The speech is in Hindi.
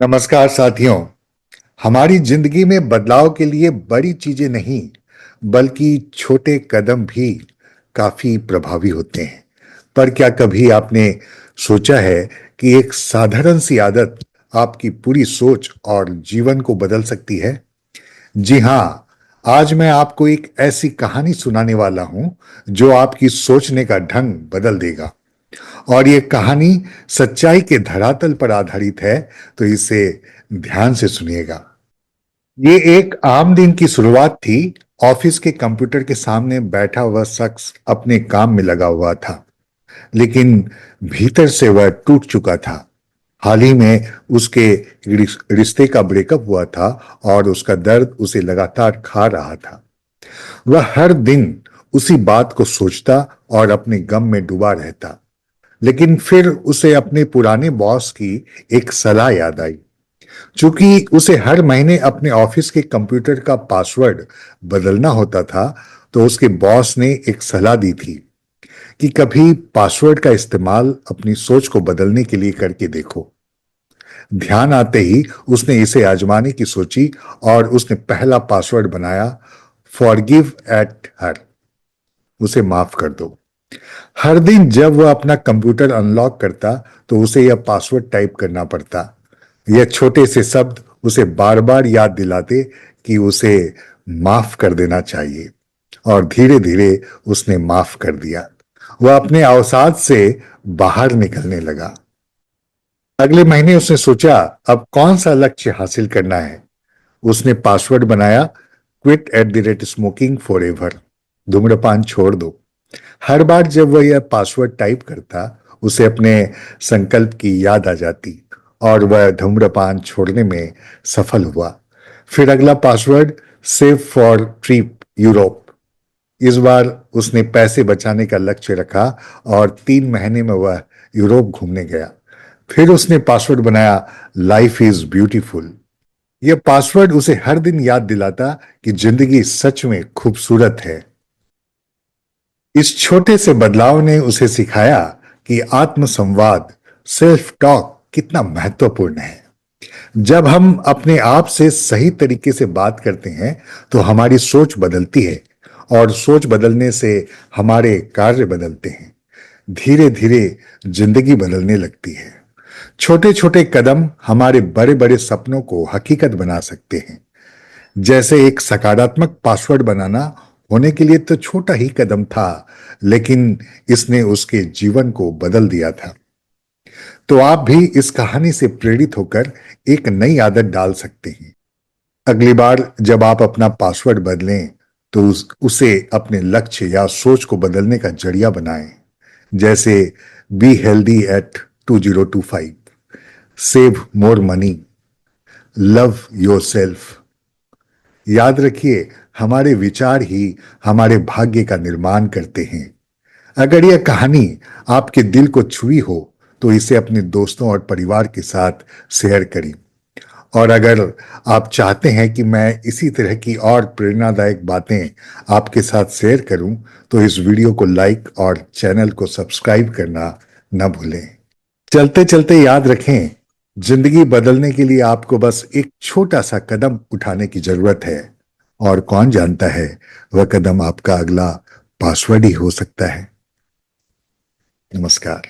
नमस्कार साथियों। हमारी जिंदगी में बदलाव के लिए बड़ी चीजें नहीं बल्कि छोटे कदम भी काफी प्रभावी होते हैं। पर क्या कभी आपने सोचा है कि एक साधारण सी आदत आपकी पूरी सोच और जीवन को बदल सकती है? जी हाँ, आज मैं आपको एक ऐसी कहानी सुनाने वाला हूं जो आपकी सोचने का ढंग बदल देगा। और ये कहानी सच्चाई के धरातल पर आधारित है, तो इसे ध्यान से सुनिएगा। ये एक आम दिन की शुरुआत थी। ऑफिस के कंप्यूटर के सामने बैठा हुआ शख्स अपने काम में लगा हुआ था, लेकिन भीतर से वह टूट चुका था। हाल ही में उसके रिश्ते का ब्रेकअप हुआ था और उसका दर्द उसे लगातार खा रहा था। वह हर दिन उसी बात को सोचता और अपने गम में डूबा रहता। लेकिन फिर उसे अपने पुराने बॉस की एक सलाह याद आई। चूंकि उसे हर महीने अपने ऑफिस के कंप्यूटर का पासवर्ड बदलना होता था, तो उसके बॉस ने एक सलाह दी थी कि कभी पासवर्ड का इस्तेमाल अपनी सोच को बदलने के लिए करके देखो। ध्यान आते ही उसने इसे आजमाने की सोची और उसने पहला पासवर्ड बनाया, फॉरगिव एट हर, उसे माफ कर दो। हर दिन जब वह अपना कंप्यूटर अनलॉक करता, तो उसे यह पासवर्ड टाइप करना पड़ता। यह छोटे से शब्द उसे बार बार याद दिलाते कि उसे माफ कर देना चाहिए। और धीरे धीरे उसने माफ कर दिया। वह अपने अवसाद से बाहर निकलने लगा। अगले महीने उसने सोचा, अब कौन सा लक्ष्य हासिल करना है। उसने पासवर्ड बनाया, quit at the rate smoking for ever, धूम्रपान छोड़ दो। हर बार जब वह यह पासवर्ड टाइप करता, उसे अपने संकल्प की याद आ जाती और वह धूम्रपान छोड़ने में सफल हुआ। फिर अगला password, save for trip Europe. इस बार उसने पैसे बचाने का लक्ष्य रखा और 3 महीने में वह यूरोप घूमने गया। फिर उसने पासवर्ड बनाया, लाइफ इज ब्यूटीफुल। यह पासवर्ड उसे हर दिन याद दिलाता कि जिंदगी सच में खूबसूरत है। इस छोटे से बदलाव ने उसे सिखाया कि आत्मसंवाद, सेल्फ टॉक कितना महत्वपूर्ण है। जब हम अपने आप से सही तरीके से बात करते हैं, तो हमारी सोच बदलती है और सोच बदलने से हमारे कार्य बदलते हैं। धीरे धीरे जिंदगी बदलने लगती है। छोटे छोटे कदम हमारे बड़े बड़े सपनों को हकीकत बना सकते हैं। जैसे एक सकारात्मक पासवर्ड बनाना होने के लिए तो छोटा ही कदम था, लेकिन इसने उसके जीवन को बदल दिया था। तो आप भी इस कहानी से प्रेरित होकर एक नई आदत डाल सकते हैं। अगली बार जब आप अपना पासवर्ड बदलें, तो उसे अपने लक्ष्य या सोच को बदलने का जरिया बनाएं। जैसे be healthy eight 2025, save more money, love your self. याद रखिए, हमारे विचार ही हमारे भाग्य का निर्माण करते हैं। अगर यह कहानी आपके दिल को छुई हो, तो इसे अपने दोस्तों और परिवार के साथ शेयर करें। और अगर आप चाहते हैं कि मैं इसी तरह की और प्रेरणादायक बातें आपके साथ शेयर करूं, तो इस वीडियो को लाइक और चैनल को सब्सक्राइब करना न भूलें। चलते चलते याद रखें, जिंदगी बदलने के लिए आपको बस एक छोटा सा कदम उठाने की जरूरत है। और कौन जानता है, वह कदम आपका अगला पासवर्ड ही हो सकता है। नमस्कार।